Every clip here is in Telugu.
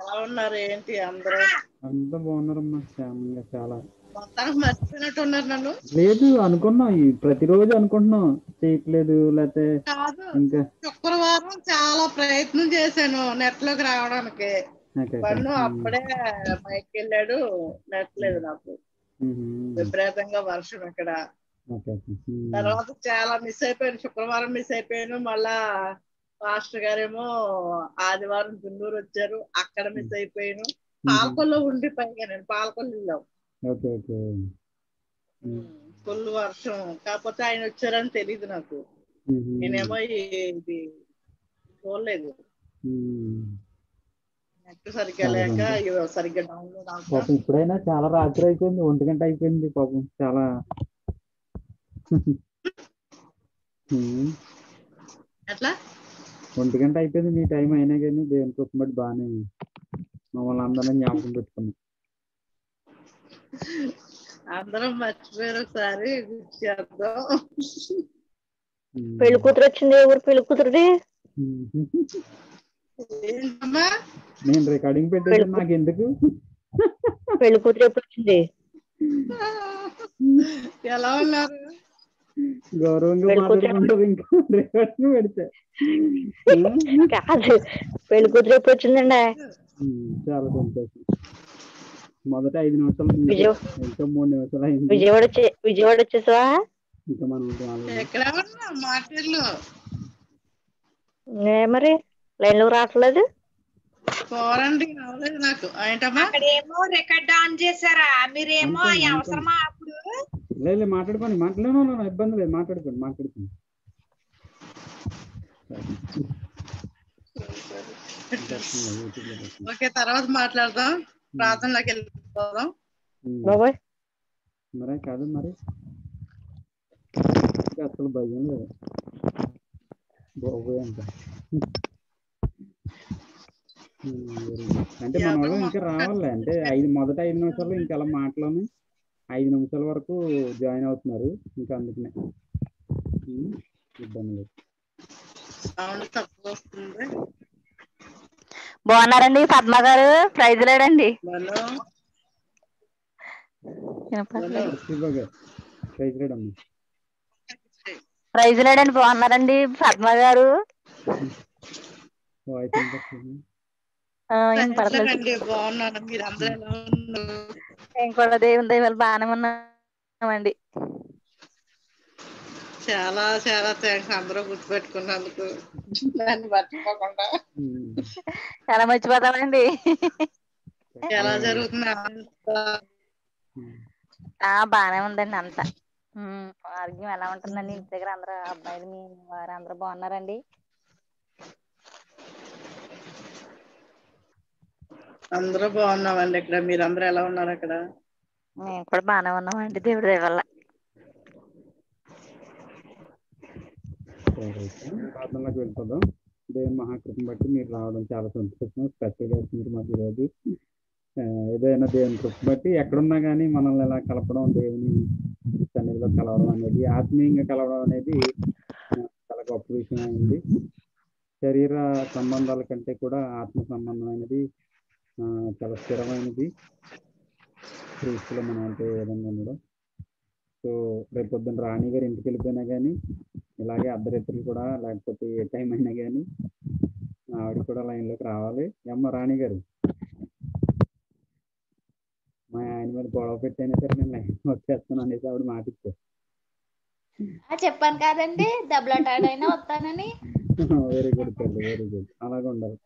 ఎలా ఉన్నారు ఏంటి అందరూ? అంతా బాగున్నారమ్మా, క్షేమంగా చాలా. మొత్తానికి మర్చిపోయినట్టు ఉన్నారు నన్ను. లేదు అనుకున్నాం, ప్రతిరోజు అనుకుంటున్నాం చేయట్లేదు లేకపోతే కాదు, ఇంకా. శుక్రవారం చాలా ప్రయత్నం చేశాను నెట్ లోకి రావడానికి. పన్ను అప్పుడే బయటకు వెళ్ళాడు, నెట్ లేదు నాకు. విపరీతంగా వర్షం ఇక్కడ. తర్వాత చాలా మిస్ అయిపోయాను, శుక్రవారం మిస్ అయిపోయాను. మళ్ళా మాస్టర్ గారేమో ఆదివారం గుంటూరు వచ్చారు, అక్కడ మిస్ అయిపోయాను. పాలకొల్లో ఉండిపోయా నేను, పాలకొల్లులో ఫుల్ వర్షం. కాకపోతే ఆయన వచ్చారని తెలీదు నాకు. నేనేమో ఇది చూడలేదు, నెట్ సరిగ్గా లేక సరిగ్గా డౌన్లోడ్ పాపం ఇప్పుడైనా చాలా రాత్రి అయిపోయింది, 1 గంట అయిపోయింది పాపం చాలా. ఎట్లా 1 గంట అయిపోయింది మీ టైం అయినా కానీ దేవుని కోసం బట్టి బాగానే మమ్మల్ని అందరినీ జ్ఞాపకం పెట్టుకున్నాం. అందరం మర్చిపోయారు, ఒకసారి గుర్తు చేద్దాం. పెళ్లి కూతురు వచ్చింది, ఊరు పెళ్లి కూతురుది. ఏంటమ్మా నేను రికార్డింగ్ పెట్టేది నాకు ఎందుకు? పెళ్లి కూతురు ఎప్పుడు వచ్చింది? ఎలా ఉన్నారు? గౌరవంగా మాట్లాడుకుంటారు ఇంకా రికార్డింగ్ పెడితే. కాదు, పెళ్లి కూతురు ఎప్పుడు వచ్చిందండి? చాలా సంతోషం. మొదట 5 నిమిషాలు ఇంకా 3 నిమిషాలు అయింది. విజయవాడ వచ్చేసావా? ఇంకా మనం ఎక్కడ ఉన్నా మాటలు మరి లైన్ లో రావట్లేదు. పోరండి రావలేదు నాకు. ఏంటమ్మా అక్కడేమో రికార్డ్ ఆన్ చేశారా? మీరేమో అవసరమా అప్పుడు? లేదు మాట్లాడుకోండి, మాట్లాడను, ఇబ్బంది లేదు, మాట్లాడుకోండి. ఓకే, తర్వాత మాట్లాడదాం. ప్రార్థనలోకి వెళ్ళిపోదాం. బాబాయ్ మరే కాదు, మరి అసలు భయం లేదు బాబోయ్ అంట. అంటే మన వాళ్ళు ఇంకా రావాలి. అంటే మొదట 5 నిమిషాలు ఇంకా అలా మాటలోని 5 నిమిషాల వరకు జాయిన్ అవుతున్నారు. ఇంకా అందుకనే ఇబ్బంది లేదు. బాగున్నారండి పద్మ గారు? ప్రైజ్ లేడండి. ప్రైజ్ లేడండి. బాగున్నారండి పద్మ గారు? బాగున్నాను, మీరు అందరూ ఎలా ఉన్నారు? మేము కూడా దేవుని దయ వల్ల బాగానే ఉన్నామండి. చాలా చాలా థ్యాంక్స్ అందరూ గుర్తుపెట్టుకున్నందుకు, నన్ను మర్చిపోకుండా. ఎలా మర్చిపోతామండి? ఎలా జరుగుతుంది? బాగానే ఉందండి అంతా. ఆరోగ్యం ఎలా ఉంటుందండి? ఇంటి దగ్గర అందరూ అబ్బాయిలు మీ వారు అందరూ బాగున్నారండి? అందరూ బాగున్నామండి ఇక్కడ. మీరు అందరూ ఎలా ఉన్నారు అక్కడ? మేము కూడా బాగానే ఉన్నామండి దేవుడి దయ వల్ల. ప్రార్థనలోకి వెళ్ళిపోదాం. దేవుని మహాకృపను బట్టి మీరు రావడం చాలా సంతోషం. స్పెషల్గా మీరు మాకు ఈరోజు ఏదైనా దేవుని కృప బట్టి ఎక్కడున్నా కానీ మనల్ని ఎలా కలపడం, దేవుని సన్నిధిలో కలవడం అనేది, ఆత్మీయంగా కలవడం అనేది చాలా గొప్ప విషయం అయింది. శరీర సంబంధాల కంటే కూడా ఆత్మ సంబంధం అనేది చాలా స్థిరమైనది. క్రీస్తులో మనం అంటే ఏ విధంగా ఉండడం. సో రేపు పొద్దున్న రాణి గారు ఇంటికి వెళ్ళిపోయినా కానీ ఇలాగే అర్ధరాత్రులు కూడా, లేకపోతే ఏ టైం అయినా కానీ ఆవిడ కూడా లైన్లోకి రావాలి. అమ్మ రాణి గారు, మా ఆయన మీద గొడవ పెట్టైనా సరే నేను లైన్ వచ్చేస్తాను అనేసి ఆవిడ మాట ఇచ్చారు. చెప్పాను కాదండి, దెబ్బలాటాడైనా వస్తానని. వెరీ గుడ్ తల్లి, వెరీ గుడ్. అలాగే ఉండాలి.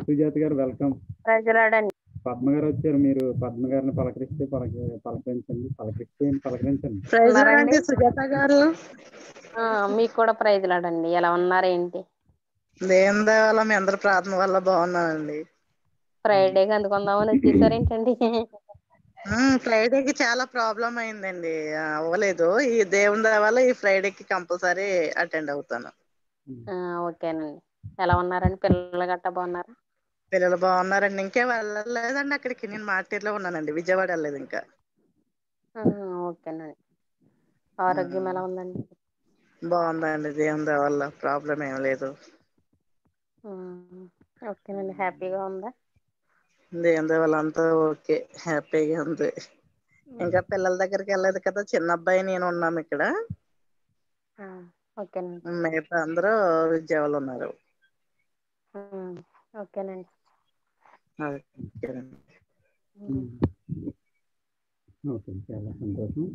సుజాత గారు వెల్కమ్. పద్మ గారు వచ్చారు. మీరు పద్మ గారిని పలకరిస్తే పలకరించండి. సుజాత గారు, మీకు కూడా ప్రైజ్ లాడండి. ఎలా ఉన్నారు ఏంటి? దేవుని దయ వల్ల మీ అందరి ప్రార్థన వల్ల బాగున్నానండి. ఫ్రైడేకి అందుకుందామని వచ్చేసారేంటండి? ఫ్రైడేకి చాలా ప్రాబ్లం అయిందండి, అవ్వలేదు. ఈ దేవుని దయ వల్ల ఈ ఫ్రైడేకి కంపల్సరీ అటెండ్ అవుతాను. ఓకేనండి. ఎలా ఉన్నారండి? పిల్లలు గట్టా బాగున్నారా? పిల్లలు బాగున్నారండి. ఇంకా వెళ్ళలేదండి అక్కడికి. నేను మార్కెట్లో ఉన్నానండి, విజయవాడ వెళ్ళలేదు ఇంకా. ఓకేనండి. ఆరోగ్యం ఎలా ఉందండి? బాగుందండి, దేవుని దయ వల్ల ప్రాబ్లం ఏం లేదు. ఓకేనండి. హ్యాపీగా ఉందా? దేవుని వాళ్ళంతా ఓకే, హ్యాపీగా ఉంది. ఇంకా పిల్లల దగ్గరికి వెళ్ళలేదు కదా, చిన్న అబ్బాయి నేను ఉన్నాము ఇక్కడ. ఓకేనండి. మిగతా అందరూ విద్యావాళ్ళు ఉన్నారు. ఓకేనండి. ఓకేనండి. ఓకే, చాలా సంతోషం.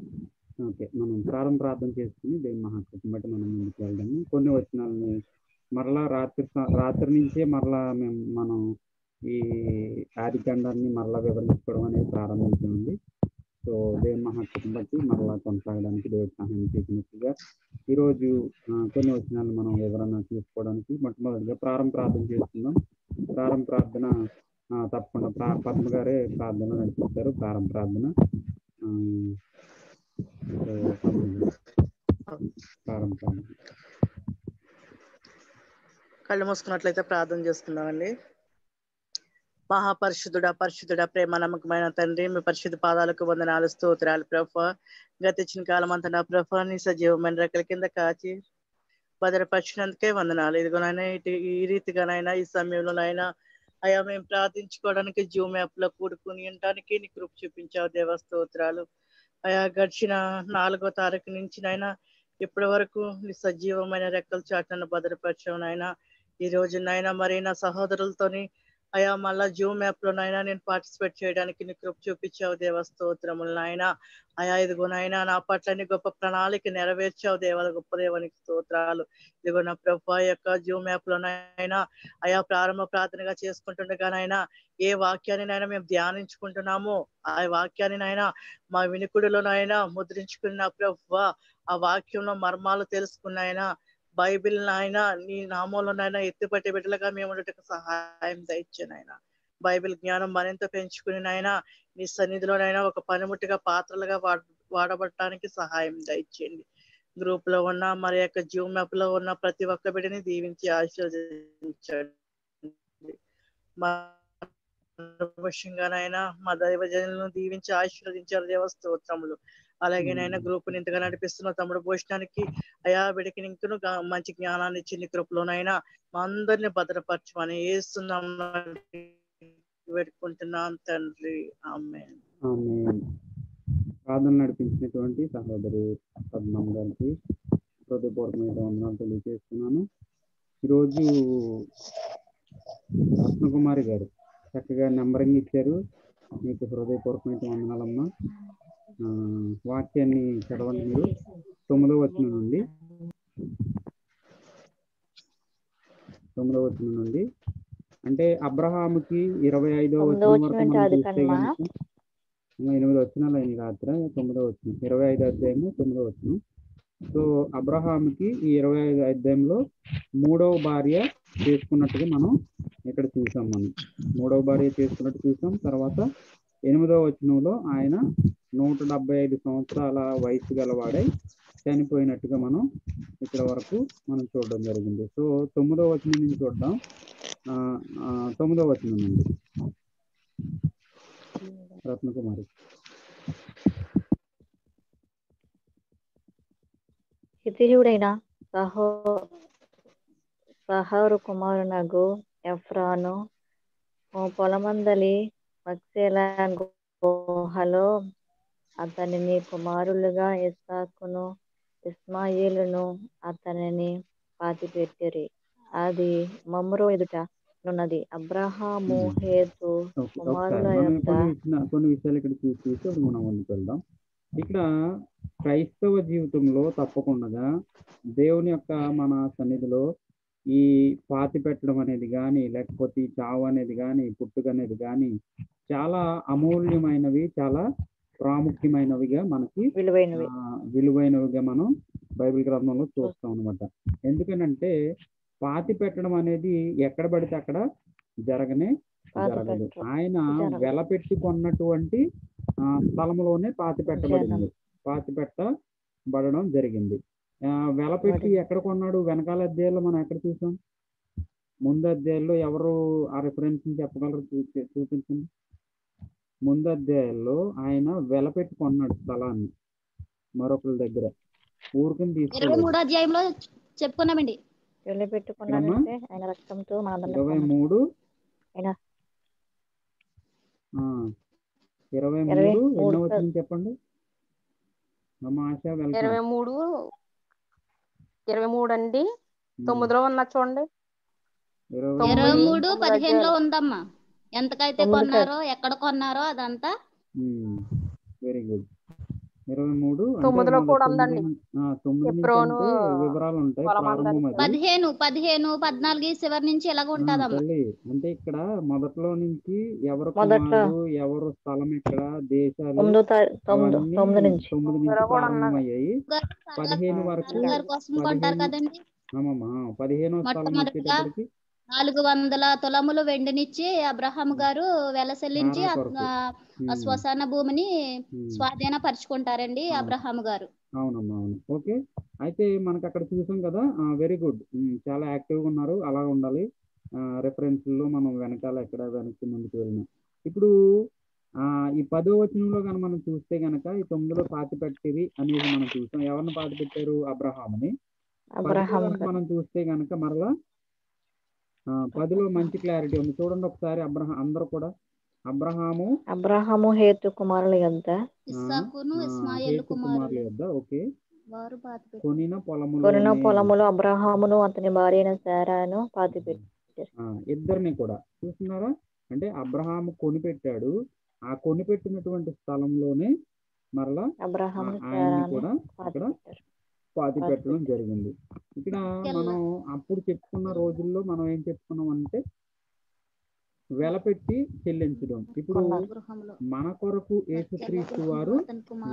ఓకే, మనం ప్రార్థన చేసుకుని దేవుని మహాకృపను బట్టి మనం ముందుకు వెళ్దాము. కొన్ని వచనాలని మరలా రాత్రి నుంచే మరలా మనం ఈ ఆదికాండాన్ని మరలా వివరించుకోవడం అనేది ప్రారంభించామండి. సో దేవుని మహాకృపను బట్టి మరలా కొనసాగడానికి దేవుడు సహాయం చేసినట్టుగా ఈరోజు కొన్ని వచనాలు మనం వివరణ చూసుకోవడానికి మొట్టమొదటిగా ప్రార్థన చేసుకుందాం. ప్రార్థన తప్పకుండా పద్మ గారే ప్రార్థన నడిపిస్తారు. ప్రార్థన కళ్ళు మూసుకున్నట్లయితే ప్రార్థన చేసుకుందామండి. పరిశుద్ధుడా ప్రేమ నమ్మకమైన తండ్రి, మీ పరిశుద్ధ పాదాలకు వందనాలు, స్తోత్రాలు ప్రభా. గతించిన కాలం అంతా నా ప్రభా నీ సజీవమైన రెక్కల కింద కాచి భద్రపరిచినందుకే వందనాలు. ఇదిగోనైనా ఈ రీతిగానైనా ఈ సమయంలోనైనా అయా మేము ప్రార్థించుకోవడానికి జూమ్ యాప్ లో కూడుకుని ఉండడానికి నీ కృప చూపించావు దేవ, స్తోత్రాలు. అయా గడిచిన 4వ తారీఖు నుంచి నైనా ఇప్పటి వరకు నీ సజీవమైన రెక్కల చాటును భద్రపరచవునైనా. ఈ రోజు నైనా మరి నా సహోదరులతోని అయా మళ్ళా జూమ్ యాప్ లో నైనా నేను పార్టిసిపేట్ చేయడానికి నీ కృప చూపించావు దేవ, స్తోత్రములు నాయన. అయా ఇదిగోనైనా నా పట్ల నీ గొప్ప ప్రణాళిక నెరవేర్చావు దేవాల, గొప్ప దేవానికి స్తోత్రాలు. ఇదిగో నా ప్రభా యొక్క జూమ్ యాప్ లోనైనా అయా ప్రారంభ ప్రార్థనగా చేసుకుంటుండగానైనా ఏ వాక్యాన్ని నైనా మేము ధ్యానించుకుంటున్నామో ఆ వాక్యాన్ని నైనా మా వినికుడిలోనైనా ముద్రించుకున్న ప్రభా, ఆ వాక్యంలో మర్మాలు తెలుసుకున్నాయినా బైబిల్ నాయనా నీ నామంలోనైనా ఎత్తిపట్టి బిడ్డలుగా మేము ఉండటకు సహాయం దయచేనైనా. బైబిల్ జ్ఞానం మరింత పెంచుకుని నాయనా నీ సన్నిధిలోనైనా ఒక పనిముట్టుగా పాత్రలుగా వాడబడటానికి సహాయం దయచేయండి. గ్రూప్ లో ఉన్న మరి యొక్క జూమ్ యాప్ లో ఉన్న ప్రతి ఒక్క బిడ్డని దీవించి ఆశీర్వదించండి. విషయంగానైనా మా దైవజనులను దీవించి ఆశీర్వదించారు దేవ, స్తోత్రములు. అలాగేనైనా గ్రూప్ ని ఇంతగా నడిపిస్తున్న తమ్ముడు భూషణానికి అయా బిడ్డకి ఇంకను మంచి జ్ఞానాన్ని ఇచ్చి నీ కృపలోనైనా మా అందరిని భద్రపరచమని యేసునామం పెట్టుకుంటున్నాం తండ్రి, ఆమేన్. ప్రార్థన నడిపించినటువంటి సహోదరి పద్మమ్మ గారికి హృదయపూర్వకమైన వందనాలు తెలియజేస్తున్నాను. ఈరోజు రత్నకుమారి గారు చక్కగా నెంబరింగ్ ఇచ్చారు. మీకు హృదయపూర్వకమైన వందనాలమ్మా. వాక్యాన్ని చదవండి మీరు. 9వ వచనం నుండి అంటే అబ్రహాముకి 25వ వచనం వరకు మనం చూస్తే కనుక 8 వచనాలు అయిన రాత్రి 9వ వచనం 25 అధ్యాయము 9వ వచనం. సో అబ్రహాముకి ఈ 25 అధ్యాయంలో 3వ భార్య చేసుకున్నట్టుగా మనం ఇక్కడ చూసాం. మనం 3వ భార్య చేసుకున్నట్టు చూసాం. తర్వాత 8వ వచనంలో ఆయన 175 సంవత్సరాల వయసు గలవాడై చనిపోయినట్టుగా మనం ఇక్కడ వరకు మనం చూడడం జరిగింది. సో 9వ వచనం నుంచి చూద్దాం. 9వ వచనం నుండి రత్నకుమారి. హితీయుడైన సహోరు కుమారునగు ఎఫ్రాను పొలమందలి మక్సేల గుహలో అతనిని కుమారులుగా ఇస్సాకును ఇస్మాయిలును అతనిని పాతిపెట్టిరి. అది మమ్రే ఎదుట నున్నది. అబ్రహాము హేతు కుమారుల యొక్క కొన్ని విషయాలు ఇక్కడ చూసి మనం ముందుకు వెళ్దాం. ఇక్కడ క్రైస్తవ జీవితంలో తప్పకుండా దేవుని యొక్క మన సన్నిధిలో ఈ పాతి పెట్టడం అనేది కానీ, లేకపోతే ఈ చావు అనేది కానీ, పుట్టుక అనేది కానీ చాలా అమూల్యమైనవి, చాలా ప్రాముఖ్యమైనవిగా మనకి విలువైనవిగా మనం బైబిల్ గ్రంథంలో చూస్తాం అనమాట. ఎందుకనంటే పాతి పెట్టడం అనేది ఎక్కడ పడితే అక్కడ జరగదు. ఆయన వెలపెట్టుకున్నటువంటి స్థలంలోనే పాతి పెట్టబడడం జరిగింది. వెలపెట్టి ఎక్కడ కొన్నాడు? వెనకాల అధ్యాయంలో మనం ఎక్కడ చూసాం? ముందు అధ్యాయంలో ఎవరు ఆ రిఫరెన్స్ చెప్పగలరు? చూపించండి. ముందు అధ్యాయంలో ఆయన వెలపెట్టి కొన్నాడు స్థలాన్ని మరొకరి దగ్గర. ఊరికని 23వ అధ్యాయంలో చెప్పుకున్నామండి. వెళ్ళి పెట్టుకున్నాడంటే ఆయన రక్తంతో మనందరినీ 23 ఆయన 23 ఎన్నో వచ్చింది చెప్పండి అమ్మ ఆశ. వెల్కమ్. 23 అండి 9లో ఉన్నా చూడండి. 23:15 ఉందమ్మా. ఎంతకైతే కొన్నారో ఎక్కడ కొన్నారో అదంతా. Very good. 23 9లో కూడా ఉందండి. 9 వివరాలు ఉంటాయి. ప్రారంభం 15, 14 చివరి నుంచి ఎలాగ ఉంటదమ్మా. అంటే ఇక్కడ మొదట్లో నుంచి ఎవరు కుమారుడు, ఎవరు స్థలం, ఇక్కడ దేశాలు 9 నుంచి ప్రారంభమయ్యాయి. 15 వరకు 15వ స్థలం వచ్చేటప్పటికి 400 తులములు వెండినిచ్చి అబ్రహాము గారు వెల చెల్లించి శ్మశాన భూమిని స్వాధీనపరుచుకుంటారండి అబ్రహాము గారు. అవునమ్మా, అవును. ఓకే, అయితే మనకు అక్కడ చూసాం కదా. వెరీ గుడ్, చాలా యాక్టివ్గా ఉన్నారు. అలా ఉండాలి. రెఫరెన్స్లో మనం వెనకాల ఎక్కడ వెనక్కి ముందుకు వెళ్ళినా. ఇప్పుడు ఈ 10వ వచనంలో కనుక మనం చూస్తే కనుక ఈ 9లో పాతిపెట్టివి అనేది మనం చూసాం. ఎవరిని పాతిపెట్టారు? అబ్రహాముని. మనం చూస్తే కనుక మరలా 10లో మంచి క్లారిటీ ఉంది. చూడండి ఒకసారి. అందరూ కూడా అబ్రహాము హేతు కుమారుల యొద్ద ఓకే కొనిన పొలములు అబ్రహామును అతని భార్య అయిన శారాను పాతిపెట్టారు. ఇద్దరిని కూడా చూస్తున్నారా? అంటే అబ్రహాము కొనిపెట్టాడు. ఆ కొనిపెట్టినటువంటి స్థలంలోనే మరలా ఆయన్ని కూడా అక్కడ పాతి పెట్టడం జరిగింది. ఇక్కడ మనం అప్పుడు చెప్పుకున్న రోజుల్లో మనం ఏం చెప్పుకున్నాం అంటే వెల పెట్టి చెల్లించడం. ఇప్పుడు మన కొరకు యేసుక్రీస్తు వారు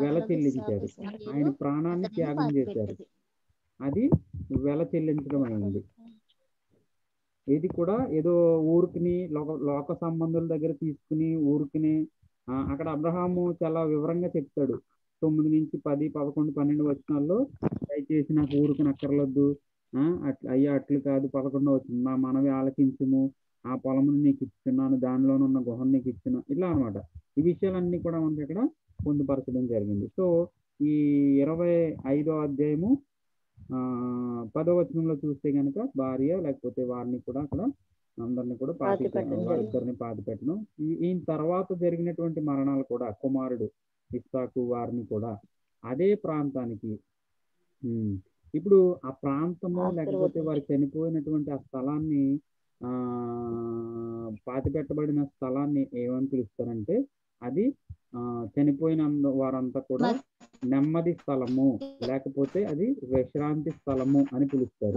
వెల చెల్లించారు. ఆయన ప్రాణాన్ని త్యాగం చేశారు. అది వెల చెల్లించడం అయింది. ఇది కూడా ఏదో ఊరికిని లోక సంబంధుల దగ్గర తీసుకుని ఊరికిని అక్కడ అబ్రహాము చాలా వివరంగా చెప్తాడు. 9 నుంచి 10, 11, 12 వచనాల్లో దయచేసి నాకు ఊరుకుని అక్కర్లొద్దు, అయ్యా అట్లు కాదు. 11వ వచనం, నా మనవి ఆలకించుము, ఆ పొలమును నీకు ఇస్తున్నాను, దానిలోనున్న గుహను నీకు ఇచ్చిన, ఇట్లా అనమాట. ఈ విషయాలన్నీ కూడా మనకి ఇక్కడ పొందుపరచడం జరిగింది. సో ఈ 25వ అధ్యాయము 10వ వచనంలో చూస్తే కనుక భార్య లేకపోతే వారిని కూడా అక్కడ అందరిని కూడా వారిద్దరిని పాతి పెట్టడం. ఈయన తర్వాత జరిగినటువంటి మరణాలు కూడా కుమారుడు ఇస్సాకు వారిని కూడా అదే ప్రాంతానికి, ఇప్పుడు ఆ ప్రాంతము లేకపోతే వారు చనిపోయినటువంటి ఆ స్థలాన్ని పాతి పెట్టబడిన స్థలాన్ని ఏమని పిలుస్తారంటే అది చనిపోయిన వారంతా కూడా నెమ్మది స్థలము లేకపోతే అది విశ్రాంతి స్థలము అని పిలుస్తారు.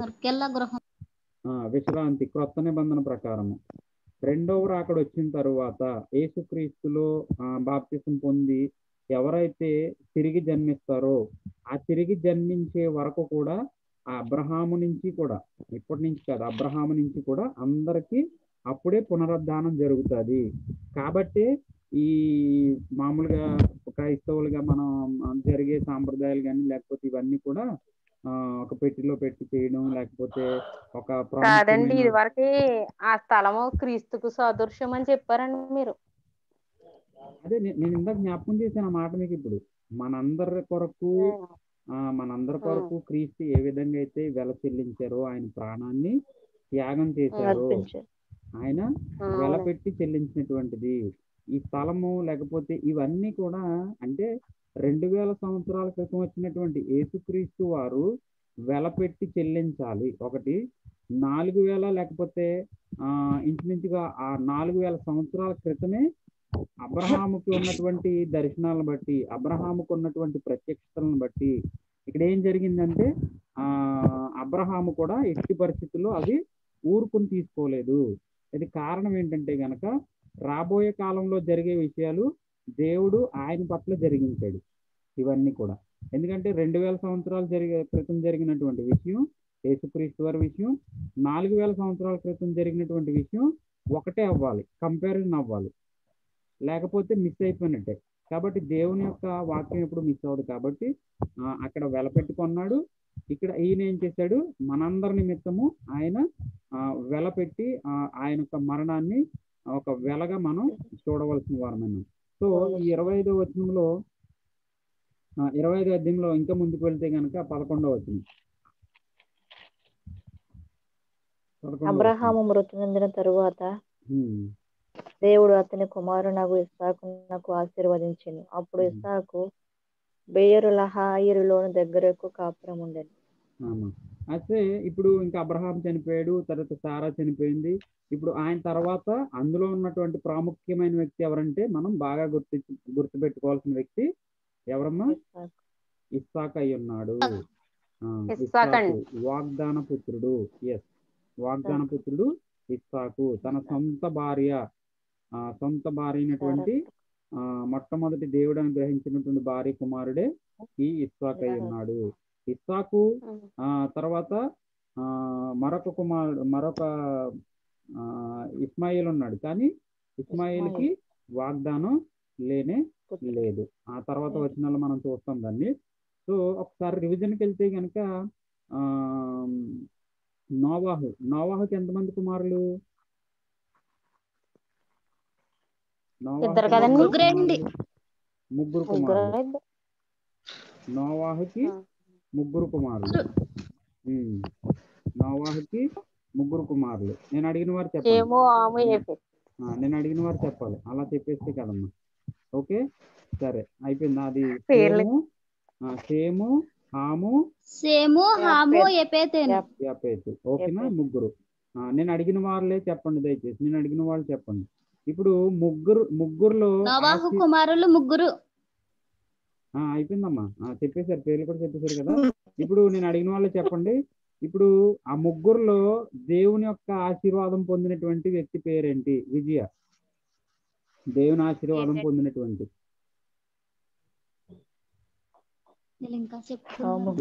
విశ్రాంతి క్రొత్త నిబంధన ప్రకారము. రెండవ రాకడ వచ్చిన తరువాత యేసుక్రీస్తులో బాప్తిసం పొంది ఎవరైతే తిరిగి జన్మిస్తారో ఆ తిరిగి జన్మించే వరకు కూడా ఆ అబ్రహాము నుంచి కూడా, ఇప్పటి నుంచి కాదు, అబ్రహాము నుంచి కూడా అందరికీ అప్పుడే పునరుద్ధానం జరుగుతుంది. కాబట్టి ఈ మామూలుగా క్రైస్తవులుగా మనం జరిగే సాంప్రదాయాలు కానీ లేకపోతే ఇవన్నీ కూడా ఒక పెట్టిలో పెట్టి చేయడం లేకపోతే ఒక కాదండి. ఇది వరకు ఆ స్థలము క్రీస్తుకు సాదృశ్యం అని చెప్పారండి మీరు. అదే నేను ఇందాక జ్ఞాపకం చేశాను ఆ మాట మీకు. ఇప్పుడు మనందరి కొరకు క్రీస్తు ఏ విధంగా అయితే వెల చెల్లించారో, ఆయన ప్రాణాన్ని త్యాగం చేశారో, ఆయన వెల పెట్టి చెల్లించినటువంటిది ఈ స్థలము లేకపోతే ఇవన్నీ కూడా. అంటే 2000 సంవత్సరాల క్రితం వచ్చినటువంటి యేసుక్రీస్తు వారు వెల పెట్టి చెల్లించాలి. ఒకటి 4000 లేకపోతే ఇంచుమించుగా ఆ 4000 సంవత్సరాల క్రితమే అబ్రహాముకి ఉన్నటువంటి దర్శనాలను బట్టి, అబ్రహాముకు ఉన్నటువంటి ప్రత్యక్షతలను బట్టి ఇక్కడ ఏం జరిగిందంటే అబ్రహాము కూడా ఎట్టి పరిస్థితుల్లో అవి ఊరుకుని తీసుకోలేదు. ఇది కారణం ఏంటంటే గనక రాబోయే కాలంలో జరిగే విషయాలు దేవుడు ఆయన పట్ల జరిగించాడు ఇవన్నీ కూడా. ఎందుకంటే 2000 సంవత్సరాలు క్రితం జరిగినటువంటి విషయం యేసుక్రీస్తు వారి విషయం, 4000 సంవత్సరాల క్రితం జరిగినటువంటి విషయం ఒకటే అవ్వాలి, కంపారిజన్ అవ్వాలి, లేకపోతే మిస్ అయిపోయినట్టే. కాబట్టి దేవుని యొక్క వాక్యం ఎప్పుడు మిస్ అవ్వదు. కాబట్టి అక్కడ వెల పెట్టుకున్నాడు. ఇక్కడ ఈయన ఏం చేశాడు? మనందరి నిమిత్తము ఆయన వెల పెట్టి ఆయన యొక్క మరణాన్ని ఒక వెలగా మనం చూడవలసిన వారమన్నాం. సో ఈ 25వ వచనంలో 25వ అధ్యాయంలో ఇంకా ముందుకు వెళ్తే కనుక 11వ వచనం, 11వ వచనం. అబ్రహాము మృతి చెందిన తరువాత ఉమ్, దేవుడు అతని కుమారునగు ఇస్సాకునకు ఆశీర్వదించెను. అప్పుడు ఉమ్, ఇస్సాకు బెయేరులహాయిరులోని దగ్గరకు కాపురం ఉండెను. ఆమా. అయితే ఇప్పుడు ఇంకా అబ్రహాం చనిపోయాడు, తర్వాత సారా చనిపోయింది. ఇప్పుడు ఆయన తర్వాత అందులో ఉన్నటువంటి ప్రాముఖ్యమైన వ్యక్తి ఎవరంటే మనం బాగా గుర్తుపెట్టుకోవాల్సిన వ్యక్తి ఎవరమ్మా? ఇస్సాకు. ఇస్సాకు అయి ఉన్నాడు. ఇస్సాకు ఇస్సాకు అండి. వాగ్దాన పుత్రుడు. ఎస్, వాగ్దాన పుత్రుడు ఇస్సాకు తన సొంత భార్య అయినటువంటి మొట్టమొదటి దేవుడు అనుగ్రహించినటువంటి భార్య కుమారుడే ఈ ఇస్సాకు అయి ఉన్నాడు. ఇస్సాకు తర్వాత మరొక ఇస్మాయిల్ ఉన్నాడు, కానీ ఇస్మాయిల్కి వాగ్దానం లేనే లేదు. ఆ తర్వాత వచనాలు మనం చూస్తాం దాన్ని. సో ఒకసారి రివిజన్కి వెళ్తే కనుక నోవాహుకి ఎంతమంది కుమారులు? ఇద్దరు కదండి. ముగ్గురు కుమారులు. నోవాహుకి ముగ్గురు కుమారులు. నోవాహుకి ముగ్గురు కుమారులు. నేను అడిగిన వారు చెప్పాలి. నేను అడిగిన వారు చెప్పాలి, అలా చెప్పేస్తే కదమ్మా. ఓకే, సరే అయిపోయింది. అది సేము హాము యపేతు. ఓకేనా? ముగ్గురు. నేను అడిగిన వాళ్ళే చెప్పండి దయచేసి, నేను అడిగిన వాళ్ళు చెప్పండి. ఇప్పుడు ముగ్గురులో కుమారులు ముగ్గురు. అయిపోయిందమ్మా, చెప్పేశారు, పేర్లు కూడా చెప్పేశారు కదా. ఇప్పుడు నేను అడిగిన వాళ్ళే చెప్పండి. ఇప్పుడు ఆ ముగ్గురులో దేవుని యొక్క ఆశీర్వాదం పొందినటువంటి వ్యక్తి పేరేంటి? విజయ, దేవుని ఆశీర్వాదం పొందినటువంటి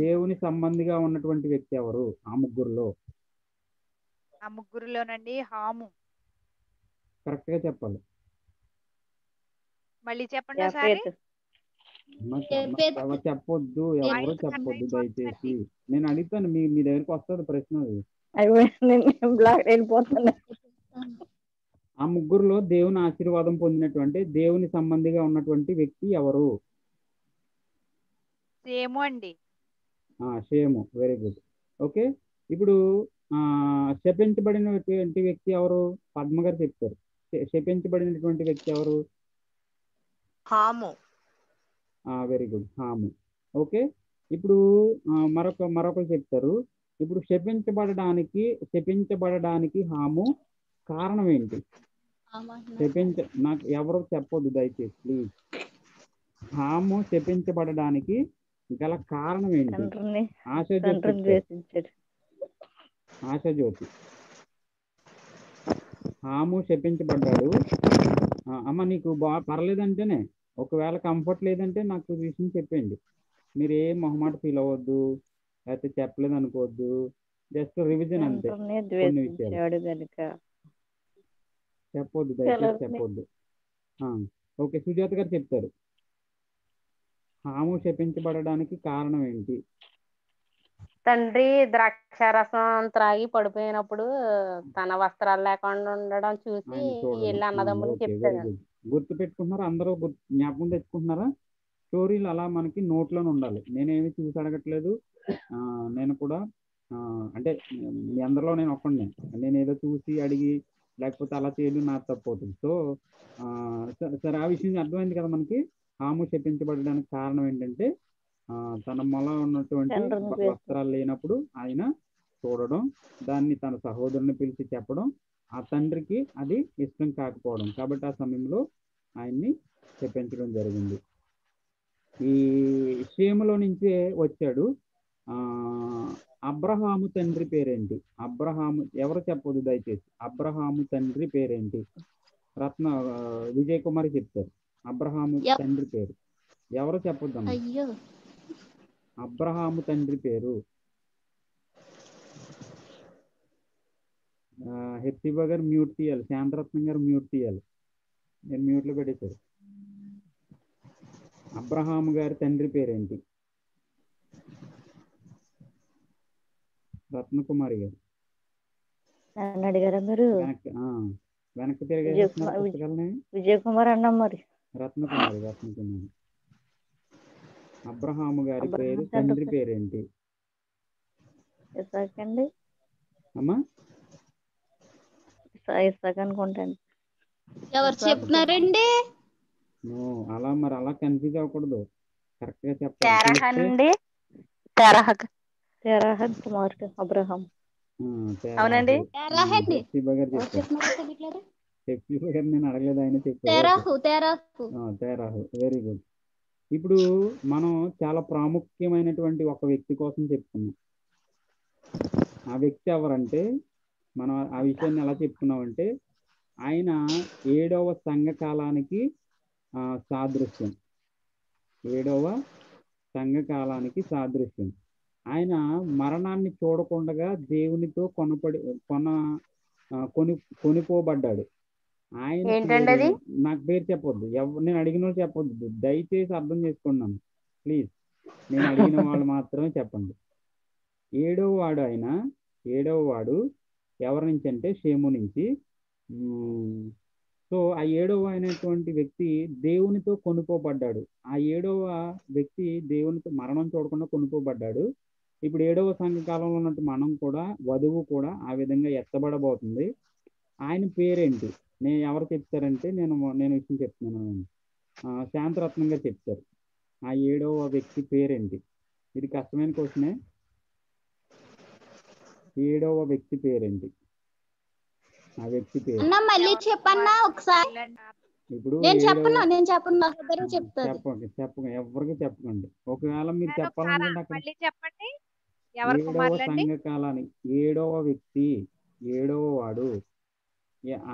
దేవుని సంబంధిగా ఉన్నటువంటి వ్యక్తి ఎవరు ఆ ముగ్గురులో? ఆ ముగ్గురులోనండి హాము. కరెక్ట్ గా చెప్పాలి. మళ్ళీ చెప్పండి ఒకసారి. చెప్పొద్దు, ఎవరు చెప్పొద్దు దయచేసి. నేను అడుగుతాను, మీ దగ్గరికి వస్తుంది ప్రశ్న. ఆ ముగ్గురులో దేవుని ఆశీర్వాదం పొందినటువంటి దేవుని సంబంధిగా ఉన్నటువంటి వ్యక్తి ఎవరు? సేము అండి. షేము. Very good. ఓకే, ఇప్పుడు శపించబడినటువంటి వ్యక్తి ఎవరు? పద్మ గారు చెప్తారు. శపించబడినటువంటి వ్యక్తి ఎవరు? Ham. Very good, Ham. Okay, ఇప్పుడు మరొకరు చెప్తారు. ఇప్పుడు శపించబడడానికి హాము కారణం ఏంటి? నాకు ఎవరు చెప్పొద్దు దయచేసి ప్లీజ్. హాము శపించబడడానికి గల కారణం ఏంటి? ఆశాజ్యోతి. హాము శపించబడ్డాడు. అమ్మ నీకు పర్లేదంటేనే, ఒకవేళ కంఫర్ట్ లేదంటే నాకు విషయం చెప్పండి. మీరు ఏ మొహమాట ఫీల్ అవ్వద్దు, లేకపోతే చెప్పలేదు అనుకోవద్దు. జస్ట్ రివిజన్ అంతే. కొన్ని విషయాలు చెప్పొద్దు దయచేసి, చెప్పొద్దు. ఓకే, సుజాత గారు చెప్తారు. హాము శపించబడడానికి కారణం ఏంటి? తండ్రి ద్రాక్షారసం త్రాగి పడిపోయినప్పుడు తన వస్త్రాలు లేకుండా ఉండడం చూసి వీళ్ళ అన్నదమ్ములు చెప్తాడు. గుర్తు పెట్టుకుంటున్నారా అందరూ? జ్ఞాపకం తెచ్చుకుంటున్నారా? స్టోరీలు అలా మనకి నోట్లోనే ఉండాలి. నేనేమి చూసి అడగట్లేదు. నేను కూడా అంటే మీ అందరిలో నేను ఒక్కడిని. నేను ఏదో చూసి అడిగి లేకపోతే అలా చేయడం నాకు తప్పవుతుంది. సో సరే, ఆ విషయం అర్థమైంది కదా మనకి. హాము శపించబడడానికి కారణం ఏంటంటే తన మొల ఉన్నటువంటి వస్త్రాలు లేనప్పుడు ఆయన చూడడం, దాన్ని తన సహోదరుని పిలిచి చెప్పడం, ఆ తండ్రికి అది ఇష్టం కాకపోవడం, కాబట్టి ఆ సమయంలో ఆయన్ని శపించడం జరిగింది. ఈ షేములో నుంచే వచ్చాడు. అబ్రహాము తండ్రి పేరేంటి? అబ్రహాము ఎవరు చెప్పొద్దు దయచేసి. అబ్రహాము తండ్రి పేరేంటి? విజయ్ కుమార్ చెప్తారు. అబ్రహాము తండ్రి పేరు ఎవరు చెప్పొద్దమ్మా. అబ్రహాము తండ్రి పేరు హెప్సిబా గారు మ్యూట్ తీయాలి, శాంతరత్నం గారు మ్యూట్ తీయాలి. నేను మ్యూట్లో పెట్టేశారు. అబ్రహాము గారి తండ్రి పేరేంటి? రత్నకుమారి గారు వెనక్కి తిరిగి విజయ్ కుమార్ అన్నా మరి. రత్నకుమారి. అబ్రహాము గారి పేరు తండ్రి పేరేంటి అమ్మా? ఇస్సాక్ అనుకుంటాను. ఎవరు చెప్తున్నారండి? అలా మరి అలా కన్ఫ్యూజ్ అవ్వకూడదు, కరెక్ట్ గా చెప్పాలి. తెరహ తెలిస్తే నుండి తెరహ కుమారుడు అబ్రహాం. అవునండి. తెరాహు అండి. హెప్సిబా గారు ఎవరు చెప్పారు. చెప్తున్నారో తెలియట్లేదు. హెప్సిబా గారు నేను అడగలేదు, ఆయన చెప్పారు. తెరాహు తెరాహు తేరాహు, వెరీ గుడ్. ఇప్పుడు మనం చాలా ప్రాముఖ్యమైనటువంటి ఒక వ్యక్తి కోసం చెప్తున్నాం. ఆ వ్యక్తి ఎవరంటే మనం ఆ విషయాన్ని ఎలా చెప్తున్నామంటే ఆయన 7వ సంఘకాలానికి సాదృశ్యం. 7వ సంఘకాలానికి సాదృశ్యం. ఆయన మరణాన్ని చూడకుండా దేవునితో కొనిపోబడ్డాడు. ఆయన ఏంటండి అది? నాకు పేరు చెప్పొద్దు, నేను అడిగిన వాళ్ళు చెప్పొద్దు, దయచేసి అర్థం చేసుకున్నాను ప్లీజ్. నేను అడిగిన వాళ్ళు మాత్రమే చెప్పండి. 7వ వాడు ఆయన, 7వ వాడు ఎవరి నుంచి అంటే షేము నుంచి. సో ఆ 7వ అయినటువంటి వ్యక్తి దేవునితో కొనుక్కోబడ్డాడు. ఆ 7వ వ్యక్తి దేవునితో మరణం చూడకుండా కొనుక్కోబడ్డాడు. ఇప్పుడు 7వ సంఘకాలంలో ఉన్నట్టు మనం కూడా, వధువు కూడా ఆ విధంగా ఎత్తబడబోతుంది. ఆయన పేరేంటి? నేను ఎవరు చెప్తారంటే నేను విషయం చెప్తున్నాను, శాంతరత్నం గారు చెప్తారు. ఆ 7వ వ్యక్తి పేరేంటి? ఇది కష్టమైన క్వశ్చనే. 7వ వ్యక్తి పేరేంటి? ఆ వ్యక్తి పేరు అన్న మళ్ళీ చెప్పన్నా ఒకసారి. ఇప్పుడు నేను చెప్పను నా దగ్గర చెప్తాను. చెప్పండి, ఎవరికి చెప్పకండి. ఒకవేళ మీరు చెప్పాలనుకుంటే అక్కడ మళ్ళీ చెప్పండి. ఎవరు 7వ కుమారులండి? సంఘకాలానికి 7వ వ్యక్తి, 7వ వాడు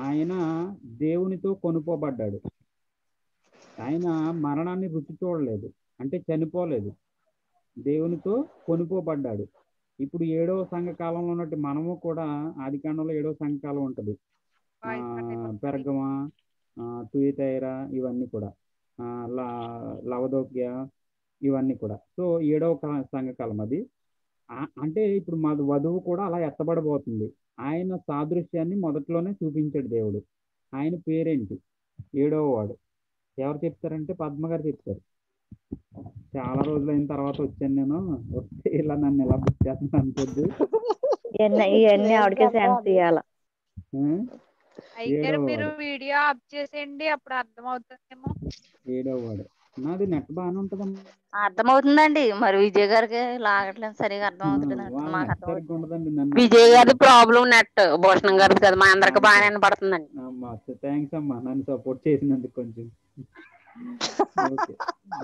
ఆయన దేవునితో కొనుక్కోబడ్డాడు. ఆయన మరణాన్ని రుచి చూడలేదు, అంటే చనిపోలేదు, దేవునితో కొనుక్కోబడ్డాడు. ఇప్పుడు 7వ సంఘకాలంలో ఉన్నట్టు మనము కూడా ఆదికాండంలో 7వ సంఘకాలం ఉంటుంది. పెర్గమ, తుయతైర, ఇవన్నీ కూడా లవదోక్య, ఇవన్నీ కూడా. సో 7వ సంఘకాలం అది. అంటే ఇప్పుడు మా వధువు కూడా అలా ఎత్తబడబోతుంది. ఆయన సాదృశ్యాన్ని మొదట్లోనే చూపించాడు దేవుడు. ఆయన పేరేంటి? 7వ వాడు ఎవరు చెప్తారంటే పద్మ గారు చెప్తారు. చాలా రోజులైన తర్వాత వచ్చాను నేను, వస్తే ఇలా నన్ను ఎలా బుక్ చేస్తాను అనుకోద్దు. ఇవన్నీ ఆవిడకే ఛాన్స్ ఇవ్వాల. అయితే మీరు వీడియో ఆఫ్ చేసేయండి, అప్పుడు అర్థం అవుతుందేమో. 7వ వాడు నాది నెట్ బాగానే ఉంటదమ్మా. అర్థమవుతుందండి, మరి విజయ్ గారికి లాగట్లేదు, సరిగా అర్థం అవుతుంది. మాకు అర్థం సరిగ్గా ఉండదండి. నన్ను విజయ్ గారి ప్రాబ్లం నెట్, భూషణం గారిది కదా, మా అందరికి బాగానే వినపడుతుందండి. థ్యాంక్స్ అమ్మా, నన్ను సపోర్ట్ చేసినందుకు కొంచెం. ఓకే,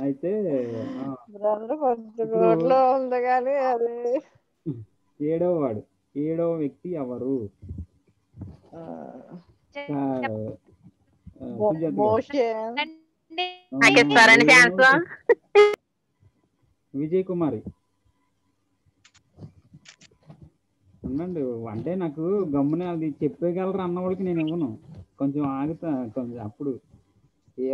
అయితే రోడ్లో ఉంది కానీ అది 7వ వాడు, 7వ వ్యక్తి ఎవరు? నాకు ఇస్తారండి ఛాన్స్? విజయ్ కుమారి ఉండండి. అంటే నాకు గమ్మున అది చెప్పగలరు అన్న వాళ్ళకి నేను ఇవ్వను, కొంచెం ఆగుతా. కొంచెం అప్పుడు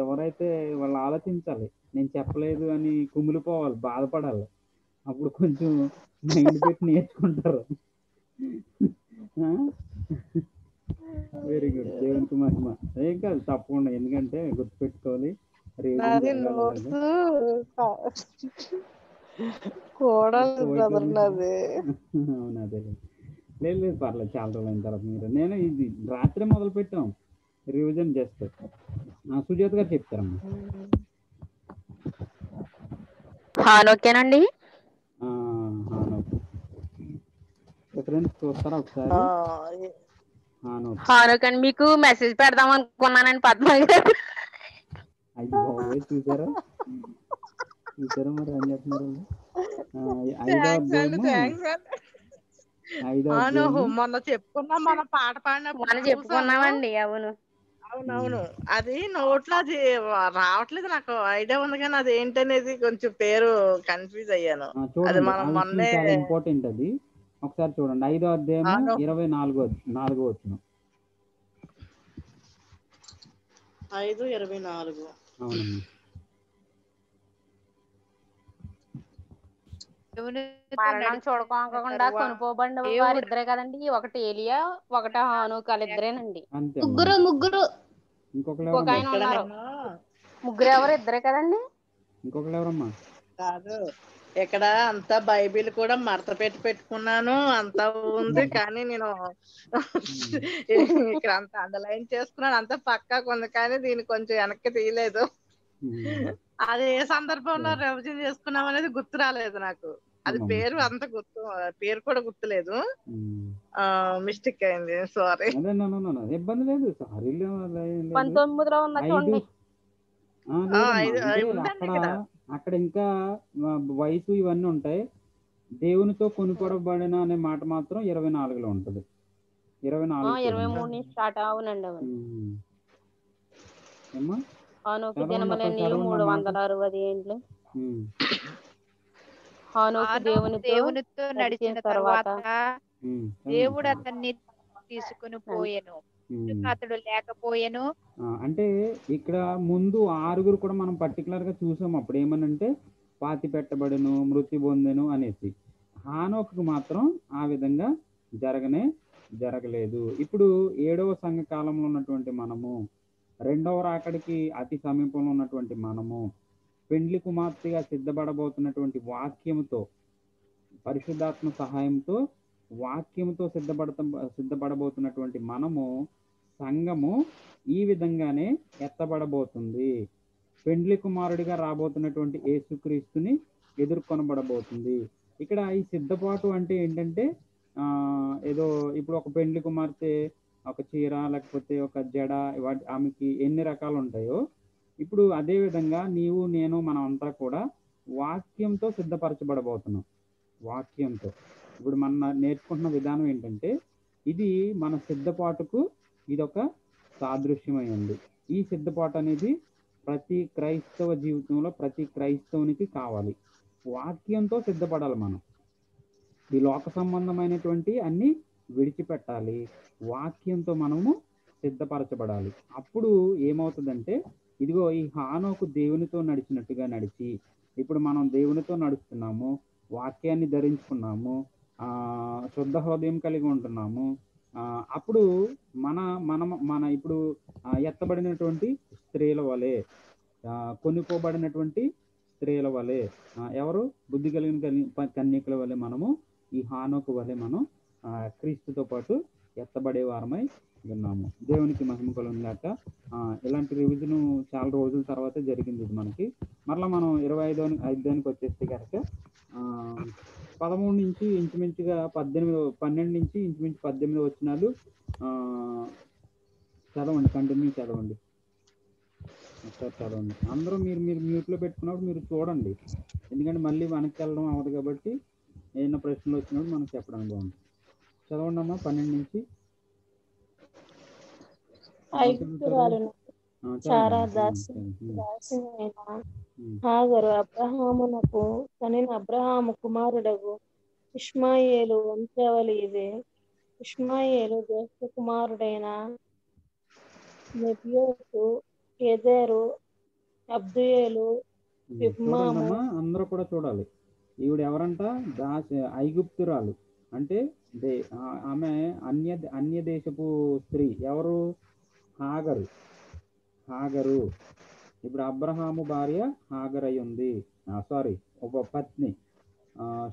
ఎవరైతే వాళ్ళు ఆలోచించాలి, నేను చెప్పలేదు అని కుమిలిపోవాలి, బాధపడాలి. అప్పుడు కొంచెం మైండ్ పెట్టి నేర్చుకుంటారు. వెరీ గుడ్, దేవునికి మహిమ. ఏం కాదు, తప్పకుండా, ఎందుకంటే గుర్తుపెట్టుకోవాలి. అవును, అదే లేదు పర్లేదు, చాలా రోజులు అయిన తర్వాత మీరు నేను ఇది రాత్రి మొదలు పెట్టాం రివిజన్ జస్ట్. సుజాత గారు చెప్తారమ్మా. హానోకేనండి. ఫ్రెండ్స్ చూస్తారా ఒకసారి? హానోక్ అండి, మీకు మెసేజ్ పెడదాం అనుకున్నానండి పద్మ గారు. అయ్యో చూసారా మరి ఏం చేస్తున్నారు? మొన్న చెప్పుకున్నాం, మన పాట పాడినప్పుడు చెప్పుకున్నామండి. అవును అవునవును, అది నోట్లో అది రావట్లేదు. నాకు ఐడియా ఉంది కానీ అది ఏంటనేది కొంచెం పేరు కన్ఫ్యూజ్ అయ్యాను. అది మనం మొన్నే ఇంపార్టెంట్, అది ఒకసారి చూడండి. 5వ అధ్యాయం 24వ వచనం. 5:24. అవునమ్మా. మరణం చూడకోకుండా కొనుక్కోబడిన వారు ఇద్దరే కదండి, ఒకటి ఏలియా, ఒకటి హానోక్, వాళ్ళిద్దరేనండి. ముగ్గురు ఇంకొక ఆయన ఉన్నారు. ముగ్గురు ఎవరు? ఇద్దరే కదండి. ఇంకొకరు ఎవరమ్మా? కాదు, ఇక్కడ అంతా బైబిల్ కూడా మడత పెట్టుకున్నాను, అంతా ఉంది. కానీ నేను ఇక్కడ అంతా అండర్లైన్ చేసుకున్నాను, అంతా పక్కాగా ఉంది. కానీ దీన్ని కొంచెం వెనక్కి తీయలేదు. అది ఏ సందర్భంలో రివిజన్ చేసుకున్నాం అనేది గుర్తు రాలేదు నాకు. అది పేరు అంత గుర్తు, పేరు కూడా గుర్తులేదు. మిస్టేక్ అయింది, సారీ. ఇబ్బంది లేదు, సారీ. 19లో ఉన్న చూడండి. అక్కడ ఇంకా వయసు ఇవన్నీ ఉంటాయి. దేవునితో కొనుక్కోబడిన అనే మాట మాత్రం 24లో ఉంటది. 23 నుంచి స్టార్ట్. అవునండి, అవును. హానోకు దినములన్నీ 360 ఏండ్లు. హానోకు దేవునితో నడిచిన తర్వాత దేవుడు అతన్ని తీసుకుని పోయెను, అతడు లేకపోయెను. అంటే ఇక్కడ ముందు 6 కూడా మనం పర్టికులర్ గా చూసాం. అప్పుడు ఏమనంటే పాతి పెట్టబడెను, మృతి పొందెను అనేసి. హానోకు మాత్రం ఆ విధంగా జరగలేదు. ఇప్పుడు 7వ సంఘ కాలంలో ఉన్నటువంటి మనము, 2వ రాకడికి అతి సమీపంలో ఉన్నటువంటి మనము, పెండ్లి కుమార్తెగా సిద్ధపడబోతున్నటువంటి వాక్యముతో, పరిశుద్ధాత్మ సహాయంతో వాక్యముతో సిద్ధపడబోతున్నటువంటి మనము, సంఘము ఈ విధంగానే ఎత్తబడబోతుంది. పెండ్లి కుమారుడిగా రాబోతున్నటువంటి యేసుక్రీస్తుని ఎదుర్కొనబడబోతుంది. ఇక్కడ ఈ సిద్ధపాటు అంటే ఏంటంటే ఏదో ఇప్పుడు ఒక పెండ్లి కుమార్తె ఒక చీర లేకపోతే ఒక జడ, ఆమెకి ఎన్ని రకాలు ఉంటాయో, ఇప్పుడు అదే విధంగా నీవు నేను మనం అంతా కూడా వాక్యంతో సిద్ధపరచబడబోతున్నాం. వాక్యంతో ఇప్పుడు మన నేర్చుకుంటున్న విధానం ఏంటంటే, ఇది మన సిద్ధపాటుకు ఇదొక సాదృశ్యమై ఉంది. ఈ సిద్ధపాటు అనేది ప్రతి క్రైస్తవ జీవితంలో ప్రతి క్రైస్తవునికి కావాలి. వాక్యంతో సిద్ధపడాలి. మనం ఈ లోక సంబంధమైనటువంటి అన్ని విడిచిపెట్టాలి. వాక్యంతో మనము సిద్ధపరచబడాలి. అప్పుడు ఏమవుతుందంటే, ఇదిగో ఈ హానోకు దేవునితో నడిచినట్టుగా నడిచి, ఇప్పుడు మనం దేవునితో నడుస్తున్నాము, వాక్యాన్ని ధరించుకున్నాము, శుద్ధ హృదయం కలిగి ఉంటున్నాము. అప్పుడు మన ఇప్పుడు ఎత్తబడినటువంటి స్త్రీల వలె, కొనుక్కోబడినటువంటి స్త్రీల వలె, ఎవరు బుద్ధి కలిగిన కన్యకల వలె మనము ఈ హానోకు వలె మనం క్రీస్తుతో పాటు ఎత్తబడే వారమై ఉన్నాము. దేవునికి మహిమ కలుగుగాక. ఇలాంటి రివిజన్ చాలా రోజుల తర్వాత జరిగింది ఇది మనకి. మరలా మనం 25వ వచ్చేస్తే కనుక 13 నుంచి ఇంచుమించుగా 12 నుంచి ఇంచుమించు 18 వచనాలు చదవండి, కంటిన్యూ చదవండి. ఒకసారి చదవండి అందరూ. మీరు మ్యూట్లో పెట్టుకున్నప్పుడు మీరు చూడండి, ఎందుకంటే మళ్ళీ వెనక్కి వెళ్ళడం అవ్వదు కాబట్టి ఏదైనా ప్రశ్నలు వచ్చినప్పుడు మనకు చెప్పడానికి బాగుంటుంది. చదవండి అమ్మా 12 నుంచి. హాగరు అబ్రహామునకు కనిన అబ్రహాము కుమారుడగు ఇష్మాయేలు వంశావళి ఇదే. ఇష్మాయేలు జ్యేష్ఠ కుమారుడైన నెబయోతు, ఎదెరు, అబ్దుయేలు, అందరూ కూడా చూడాలి. ఈవిడ ఎవరంట? ఐగుప్తురాలు. అంటే ఆమె అన్య దేశపు స్త్రీ. ఎవరు? హాగరు. ఇప్పుడు అబ్రహాము భార్య హాగర్ అయి ఉంది. ఒక పత్ని,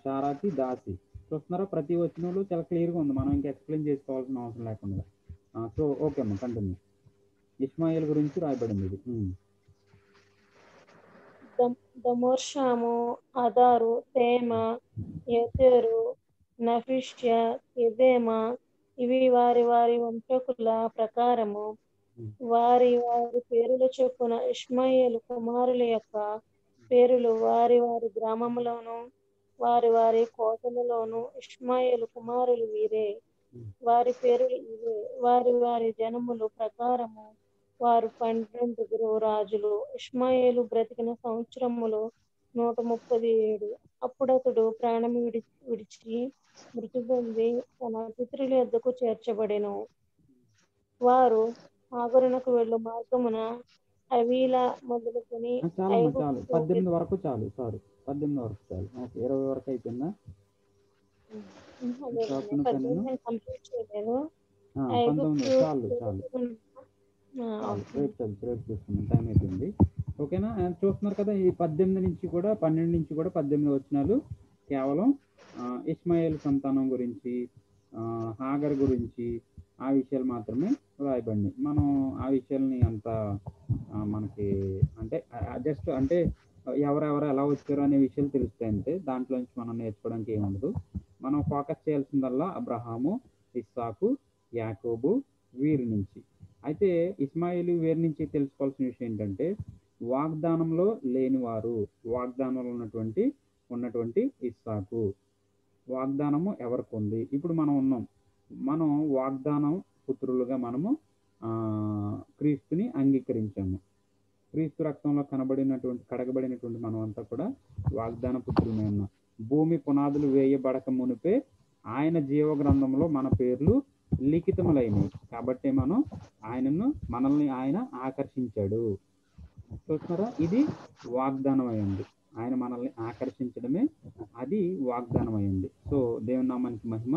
షారాకి దాసి. చూస్తున్నారా? ప్రతి వచనంలో చాలా క్లియర్గా ఉంది, మనం ఇంకా ఎక్స్ప్లెయిన్ చేసుకోవాల్సిన అవసరం లేకుండా. సో ఓకే అమ్మా, కంటిన్యూ. ఇష్మాయేల్ గురించి రాయబడింది ఇది. దమోర్షాము, అదారు, తేమ, ఎతెరు, నఫిష్య, కెదెమా ఇవి వారి వారి వంశకుల ప్రకారము వారి వారి పేరుల చొప్పున ఇష్మాయేలు కుమారుల యొక్క పేరులు వారి వారి గ్రామములోను వారి వారి కోటలలోను. ఇష్మాయేలు కుమారులు వీరే, వారి పేరులు ఇవే. వారి వారి జనములు ప్రకారము వారు 12 రాజులు. ఇష్మాయేలు బ్రతికిన సంవత్సరములు 137. అప్పుడతడు ప్రాణము విడిచి మృతి పొంది తన పితరుల యొద్దకు చేర్చబడెను. వారు హాగరునకు వెళ్ళు మార్గమున హవీలా మొదలుకొని 18 వరకు చాలు. 18 వరకు చాలు. 20 వరకు అయిపోయిందా? కంప్లీట్ చేయలేదు. చాలు. రేపు చూసుకున్నాం, టైం అయిపోయింది. ఓకేనా? చూస్తున్నారు కదా, ఈ 18 నుంచి కూడా 12 నుంచి కూడా 18 వచనాలు కేవలం ఇస్మాయిల్ సంతానం గురించి, హాగర్ గురించి, ఆ విషయాలు మాత్రమే రాయబడినాయి. మనం ఆ విషయాల్ని అంత మనకి అంటే జస్ట్ అంటే ఎవరెవరు ఎలా వచ్చారు అనే విషయాలు తెలుస్తాయి అంతే. దాంట్లో నుంచి మనం నేర్చుకోవడానికి ఏముండదు. మనం ఫోకస్ చేయాల్సిందల్లా అబ్రహాము, ఇస్సాకు, యాకోబు వీరి నుంచి. అయితే ఇస్మాయిల్ వీరి నుంచి తెలుసుకోవాల్సిన విషయం ఏంటంటే, వాగ్దానంలో లేనివారు, వాగ్దానంలో ఉన్నటువంటి ఇస్సాకు. వాగ్దానము ఎవరికి ఉంది? ఇప్పుడు మనం ఉన్నాం. మనం వాగ్దానం పుత్రులుగా మనము క్రీస్తుని అంగీకరించాము. క్రీస్తు రక్తంలో కడగబడినటువంటి మనం అంతా కూడా వాగ్దాన పుత్రులమే ఉన్నాం. భూమి పునాదులు వేయబడక మునిపే ఆయన జీవ గ్రంథంలో మన పేర్లు లిఖితములైనవి. కాబట్టి మనల్ని ఆయన ఆకర్షించాడు. చూస్తారా, ఇది వాగ్దానం అయింది. ఆయన మనల్ని ఆకర్షించడమే అది వాగ్దానం అయింది. సో దేవుని నామానికి మహిమ.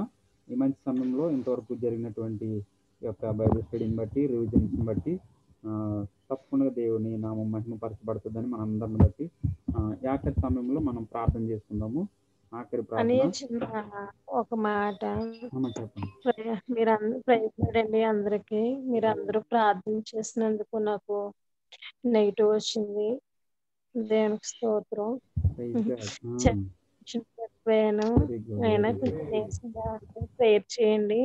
ఈ మంచి సమయంలో ఇంతవరకు జరిగినటువంటి యొక్క బైబిల్ స్టడీని బట్టి, రివిజన్స్ బట్టి తప్పకుండా దేవుని నామం మహిమపరచబడుతుందని మనందరిని బట్టి ఆఖరి సమయంలో మనం ప్రార్థన చేసుకుందాము. ఆఖరి ప్రార్థన ఒక మాట చెప్పండి. ప్రయత్నండి అందరికి. మీరు అందరూ ప్రార్థన చేసినందుకు నాకు నెగిటివ్ వచ్చింది. దేవునికి స్తోత్రం. అయినా ప్రేయర్ చేయండి.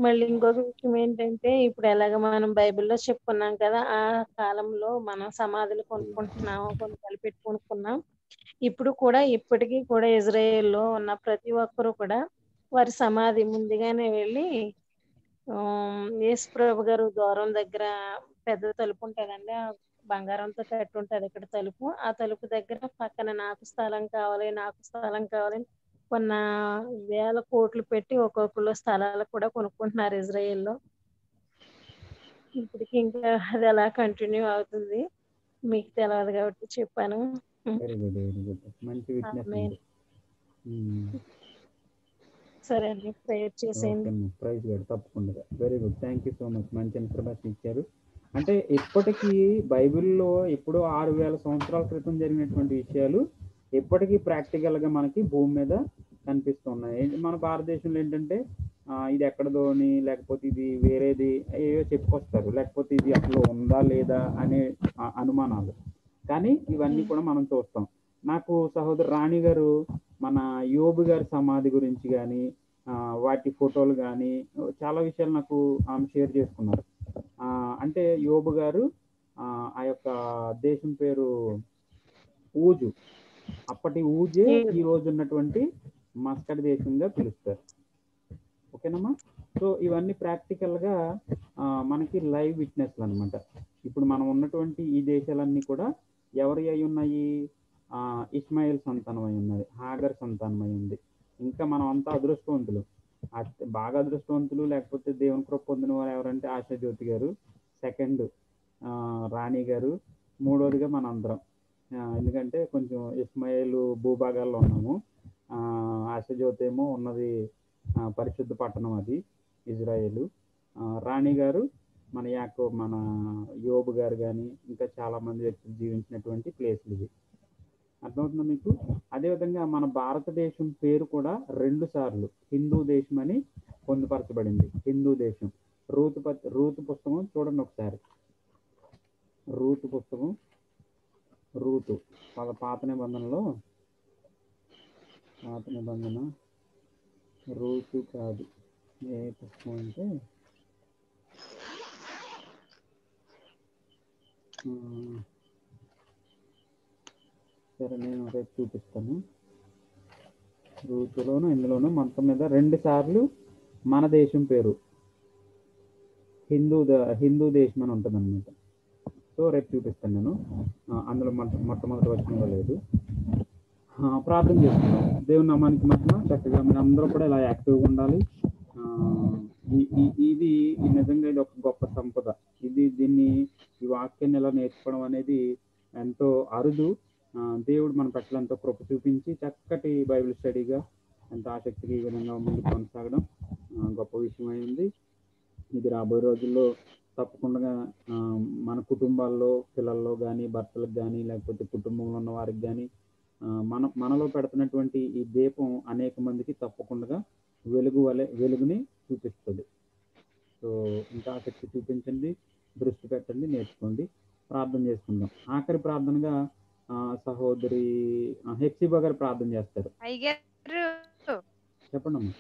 మళ్ళీ ఇంకొక విషయం ఏంటంటే, ఇప్పుడు ఎలాగ మనం బైబిల్లో చెప్పుకున్నాం కదా, ఆ కాలంలో మనం సమాధులు కొనుక్కుంటున్నాము, కొన్ని కలిపెట్టి కొనుక్కున్నాం. ఇప్పుడు కూడా ఇప్పటికీ కూడా ఇజ్రాయెల్లో ఉన్న ప్రతి ఒక్కరు కూడా వారి సమాధి ముందుగానే వెళ్ళి యేసు ప్రభు గారు ద్వారం దగ్గర పెద్ద తలుపు ఉంటుందండి, ఆ బంగారంతో కట్టి ఉంటుంది ఇక్కడ తలుపు. ఆ తలుపు దగ్గర పక్కన నాకు స్థలం కావాలి కొన్న వేల కోట్లు పెట్టి ఒక్కొక్కరు స్థలాలు కూడా కొనుక్కుంటున్నారు ఇజ్రాయెల్లో. ఇప్పటికి ఇంకా అది అలా కంటిన్యూ అవుతుంది. మీకు తెలియదు కాబట్టి చెప్పాను. సరే అండి, ప్రేయర్ చేసేయండి. తప్పకుండా. Very good, thank you so much. మంచి ఇన్ఫర్మేషన్ ఇచ్చారు. అంటే ఇప్పటికీ బైబిల్లో ఎప్పుడో 6000 సంవత్సరాల క్రితం జరిగినటువంటి విషయాలు ఇప్పటికీ ప్రాక్టికల్గా మనకి భూమి మీద కనిపిస్తున్నాయి. మన భారతదేశంలో ఏంటంటే ఇది ఎక్కడదోని, లేకపోతే ఇది వేరేది ఏవో చెప్పుకొస్తారు, లేకపోతే ఇది అసలు ఉందా లేదా అనే అనుమానాలు. కానీ ఇవన్నీ కూడా మనం చూస్తాం. నాకు సహోదరు రాణి గారు మన యోబు గారి సమాధి గురించి కానీ, వాటి ఫోటోలు కానీ చాలా విషయాలు నాకు ఆమె షేర్ చేసుకున్నారు. అంటే యోబు గారు ఆ యొక్క దేశం పేరు ఊజు. అప్పటి ఊజే ఈ రోజు ఉన్నటువంటి మస్కట్ దేశంగా పిలుస్తారు. ఓకేనమ్మా? సో ఇవన్నీ ప్రాక్టికల్గా మనకి లైవ్ విట్నెస్లు అనమాట. ఇప్పుడు మనం ఉన్నటువంటి ఈ దేశాలన్నీ కూడా ఎవరి అయి ఉన్నాయి? ఇస్మాయిల్ సంతానం అయి ఉన్నది, హాగర్ సంతానం అయి ఉంది. ఇంకా మనం అంతా అదృష్టవంతులు, బాగా అదృష్టవంతులు. లేకపోతే దేవుని కృప పొందిన వారు ఎవరంటే ఆశాజ్యోతి గారు, సెకండ్ రాణి గారు, మూడోదిగా మన అందరం. ఎందుకంటే కొంచెం ఇస్మాయిల్ భూభాగాల్లో ఉన్నాము. ఆశాజ్యోతి ఏమో ఉన్నది పరిశుద్ధ పట్టణం, అది ఇజ్రాయేలు. రాణి గారు మన మన యోబు గారు కానీ ఇంకా చాలా మంది వ్యక్తులు జీవించినటువంటి ప్లేస్లు ఇవి. అర్థమవుతుందా మీకు? అదేవిధంగా మన భారతదేశం పేరు కూడా 2 సార్లు హిందూ దేశం అని పొందుపరచబడింది. హిందూ దేశం. రూతు పుస్తకం చూడండి ఒకసారి. రూతు పుస్తకం, పాత నిబంధనలో, రూతు కాదు, ఏ పుస్తకం అంటే సరే నేను రేపు చూపిస్తాను. రూతులోను ఇందులోను మొత్తం మీద 2 సార్లు మన దేశం పేరు హిందూ దేశం అని ఉంటుంది అనమాట. సో రేపు చూపిస్తాను నేను. అందులో మొట్టమొదటి వచనంలో లేదు. ప్రార్థన చేస్తున్నాం. దేవుని నామానికి మహిమ. చక్కగా మీరు అందరూ కూడా ఇలా యాక్టివ్గా ఉండాలి. ఇది నిజంగా ఇది ఒక గొప్ప సంపద. ఈ వాక్యాన్ని ఇలా నేర్చుకోవడం అనేది ఎంతో అరుదు. దేవుడు మన పట్ల ఎంతో కృప చూపించి చక్కటి బైబిల్ స్టడీగా ఎంతో ఆసక్తిగా ఈ విధంగా ముందుకు కొనసాగడం గొప్ప విషయం అయింది. ఇది రాబోయే రోజుల్లో తప్పకుండా మన కుటుంబాల్లో పిల్లల్లో కానీ భర్తలకు కానీ లేకపోతే కుటుంబంలో ఉన్న వారికి కానీ మనలో పెడుతున్నటువంటి ఈ దీపం అనేక మందికి తప్పకుండా వెలుగుని చూపిస్తుంది. సో ఇంకా ఆసక్తి చూపించండి, దృష్టి పెట్టండి, నేర్చుకోండి. ప్రార్థన చేసుకుందాం. ఆఖరి ప్రార్థనగా సహోదరి హెప్సిబా గారు ప్రార్థన చేస్తారు. చెప్పండి అమ్మా.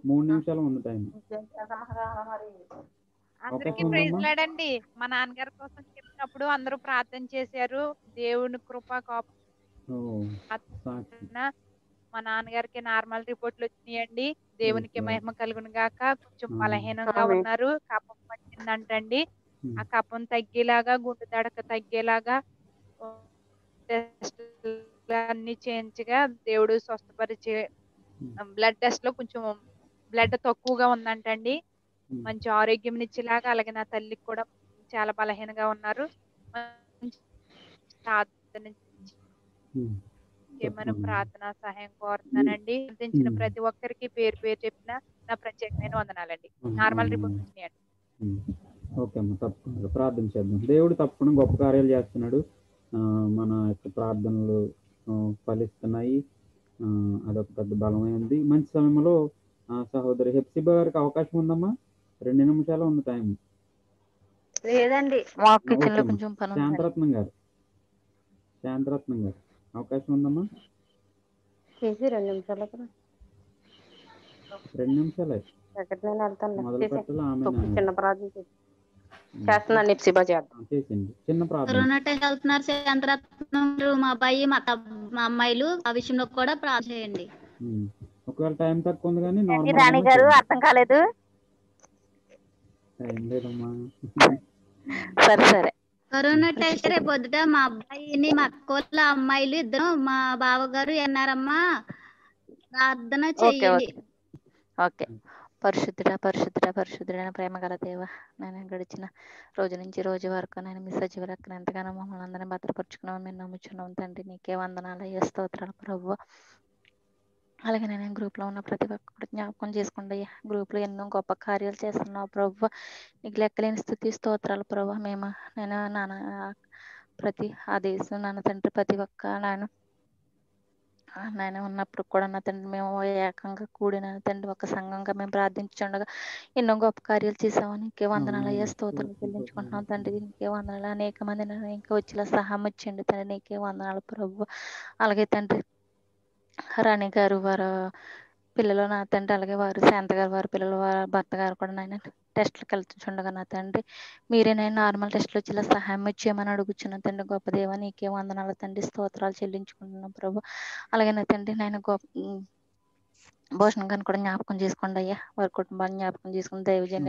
3 నిమిషాలు ఉంది టైం. అందరికీ ప్రైజ్ లాడండి. మా నాన్నగారి కోసం చెప్పినప్పుడు అందరూ ప్రార్థన చేశారు. దేవుని కృప మా నాన్నగారికి నార్మల్ రిపోర్ట్లు వచ్చినాయండి. దేవునికి మహిమ కలుగును గాక. కొంచెం బలహీనంగా ఉన్నారు, కఫం పట్టిందంటండి. ఆ కఫం తగ్గేలాగా, గుండె తడక తగ్గేలాగా అన్ని చేయించగా దేవుడు స్వస్థపరిచే బ్లడ్ టెస్ట్ లో కొంచెం బ్లడ్ తక్కువగా ఉందంటండి. మంచి ఆరోగ్యం ఇచ్చేలాగా, అలాగే నా తల్లికి కూడా చాలా బలహీనంగా ఉన్నారు. ఏమైనా ప్రార్థన సహాయం కోరుతున్నానండి. ప్రార్థించిన ప్రతి ఒక్కరికి పేరు పేరు చెప్పిన నా ప్రత్యేకమైన వందనాలండి. నార్మల్ రిపోర్ట్ వచ్చినాయండి. ఓకే అమ్మ, తప్పకుండా ప్రార్థన చేద్దాం. దేవుడు తప్పకుండా గొప్ప కార్యాలు చేస్తున్నాడు. మన యొక్క ప్రార్థనలు ఫలిస్తున్నాయి. అదొక పెద్ద బలమైంది. మంచి సమయంలో సహోదరి హెప్సిబా గారికి అవకాశం ఉందమ్మా. 2 నిమిషాలు ఉంది టైం. లేదండి, శాంతరత్నం గారు అవకాశం ఉందమ్మా. 2 నిమిషాలు 2 నిమిషాలే మొదలు పెట్టాలి. ఆమె చిన్న ప్రార్థన చేస్తున్నాను. హెప్సిబా చేసింది చిన్న ప్రార్థన. కరోనా టెస్ట్ వెళ్తున్నారు శాంతరత్నం, మా అబ్బాయి మా అమ్మాయిలు, ఆ విషయంలో కూడా ప్రార్థన చేయండి. ఒకవేళ టైం తక్కువ ఉంది కానీ రాణి గారు అర్థం కాలేదు. టైం లేదమ్మా. సరే కరోనా టెస్ట్ రేపు పొద్దుట మా అబ్బాయిని, మా అక్కోళ్ళ అమ్మాయిలు ఇద్దరు, మా బావగారు ఎన్నారమ్మా ప్రార్థన చేయండి. ఓకే. పరిశుద్ధుడైన ప్రేమ గల దేవ, నేను గడిచిన రోజు నుంచి రోజు వరకు నేను మీ సజీవ లెక్కన ఎంతగానో మమ్మల్ని అందరినీ భద్రపరుచుకున్నాం. మేము నమ్ముచున్నాం తండ్రి. నీకే వందనాలు, స్తోత్రాలు ప్రభువు. అలాగే నేను గ్రూప్లో ఉన్న ప్రతి ఒక్కరు జ్ఞాపకం చేసుకోండి. గ్రూప్లో ఎన్నో గొప్ప కార్యాలు చేస్తున్నావు ప్రభు. నీకు లెక్కలేని స్థుతి స్తోత్రాలు ప్రభు. నేను ప్రతి ఆ దేశం నాన్న తండ్రి ప్రతి ఒక్క నాయన ఉన్నప్పుడు కూడా నా తండ్రి మేము ఏకంగా కూడిన తండ్రి ఒక సంఘంగా మేము ప్రార్థించుండగా ఎన్నో గొప్ప కార్యాలు చేసామని నీకే వందనాలు, స్తోత్రాలు చెల్లించుకుంటున్నాం తండ్రి. నీకే వందనాలు. అనేక మంది ఇంకా వచ్చేలా సహాయం వచ్చింది తండ్రి. నీకే వందనాలు ప్రభు. అలాగే తండ్రి రాణి గారు వారు పిల్లలు నా తండ్రి, అలాగే వారు శాంత గారు వారి పిల్లలు వారి భర్త గారు కూడా నాయన టెస్ట్లకు వెళ్తుండగా నా తండ్రి మీరే నేను నార్మల్ టెస్ట్లు వచ్చేలా సహాయం ఇచ్చేయమని అడుగుచున్నా తండ్రి. గొప్ప దేవ నీకే వందనాలు తండ్రి, స్తోత్రాలు చెల్లించుకుంటున్నాం ప్రభు. అలాగే నా తండ్రి నేను భోజనం గారిని కూడా జ్ఞాపకం చేసుకోండి అయ్యా. వారి కుటుంబాన్ని జ్ఞాపకం చేసుకుని దైవజన్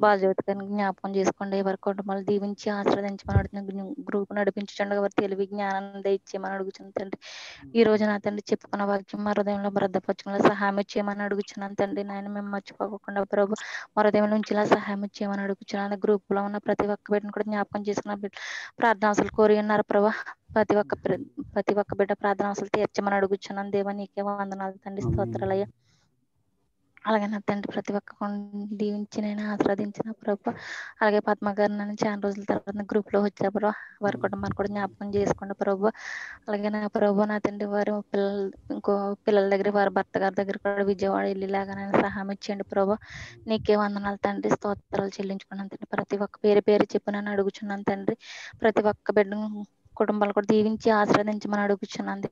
బాలజ్యోతి గారిని జ్ఞాపకం చేసుకోండి. వారి కుటుంబాలు దీవించి ఆశీర్వదించమని అడుగుతున్న గ్రూప్ నడిపించండి. వారి తెలివి జ్ఞానాన్ని దయచేయమని అడుగుతున్నాను తండ్రి. ఈ రోజు నా తండ్రి చెప్పుకున్న వాక్యం మా హృదయంలో భద్రపరచుకుని సహాయం చేయమని అడుగుతున్నాను తండ్రి. నాయన మేము మర్చిపోకుండా ప్రభు మా హృదయం నుంచి ఇలా సహాయం చేయమని అడుగుతున్నాను. గ్రూప్ లో ఉన్న ప్రతి ఒక్క బిడ్డను కూడా జ్ఞాపకం చేసుకున్న ప్రార్థన అసలు కోరి ఉన్నారు ప్రభు. ప్రతి ఒక్క బిడ్డ ప్రార్థన అసలు తీర్చమని అడుగుతున్నాను దేవా. నీకే వందనాలు తండ్రి, స్తోత్రాలయ్యా. అలాగే నా తండ్రి ప్రతి ఒక్క దీవించి నేను ఆస్వాదించిన ప్రభు. అలాగే పద్మ గారు నన్ను చాలా రోజుల తర్వాత గ్రూప్ లో వచ్చా ప్రభు. వారి కుటుంబాన్ని కూడా జ్ఞాపకం చేసుకోండి ప్రభు. అలాగే నా ప్రభు నా తండ్రి వారి పిల్లల దగ్గర వారి భర్త గారి దగ్గర కూడా విజయవాడ వెళ్ళేలాగా నేను సహాయం ఇచ్చేయండి ప్రభు. నీకే వందనాలు తండ్రి, స్తోత్రాలు చెల్లించుకున్నాను తండ్రి. ప్రతి ఒక్క పేరు చెప్పి నన్ను అడుగుచున్నాను తండ్రి. ప్రతి ఒక్క బిడ్డ కుటుంబాలు కూడా దీవించి ఆశీర్వదించమని అడుగుచున్నాను.